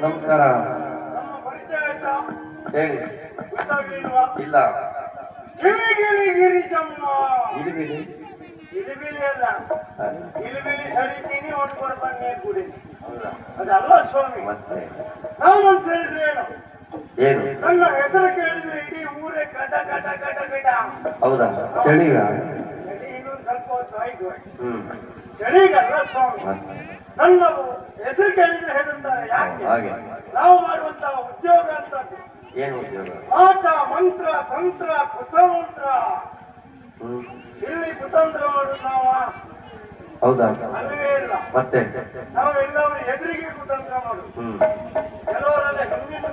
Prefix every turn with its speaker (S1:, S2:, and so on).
S1: ನಮಸ್ಕಾರ. ಹೇಳಿ. ಇಲ್ಲ. ಇಲಿಬಿಲಿ
S2: ಅಲ್ಲ, ಇಲಿಬಿಲಿ ಸರಿತೀನಿ ಹೊಡ್ಕೊಂಡು ಬನ್ನಿ ಕೂಡಿ. ಅದಲ್ಲ ಸ್ವಾಮಿ.
S1: ಮತ್ತೆ
S2: ನಾವಂತ ಹೇಳಿದ್ರೆ
S1: ಏನು?
S2: ನನ್ನ ಹೆಸರು ಕೇಳಿದ್ರೆ ಇಡೀ ಊರೇ ಕಟ ಕಟ ಕಟ ಕಟ.
S1: ಹೌದಾ? ಚಳಿಗ?
S2: ಚಳಿ ಇನ್ನೊಂದು ಸ್ವಲ್ಪ ಹೊತ್ತು ಆಯ್ತು. ಚಳಿಗಲ್ಲ ಸ್ವಾಮಿ, ನನ್ನ ಹೆಸರು ಕೇಳಿದ್ರೆ ಹೇಗಂತಾರೆ. ಯಾಕೆ?
S1: ಹಾಗೆ
S2: ನಾವು ಮಾಡುವಂತ ಉದ್ಯೋಗ ಅಂತ
S1: ಏನು ಉದ್ಯೋಗ?
S2: ಆಟ, ಮಂತ್ರ, ತಂತ್ರ, ಕುತಂತ್ರ. ಇಲ್ಲಿ ಕುತಂತ್ರ ಮಾಡುದು ನಾವು.
S1: ಹೌದಾ?
S2: ಅಲ್ಲವೇ ಇಲ್ಲ.
S1: ಮತ್ತೆ
S2: ನಾವು ಎಲ್ಲವರು ಎದುರಿಗೆ ಕುತಂತ್ರ ಮಾಡುದು. ಕೆಲವರೆಲ್ಲ ಹಿಂದಿನ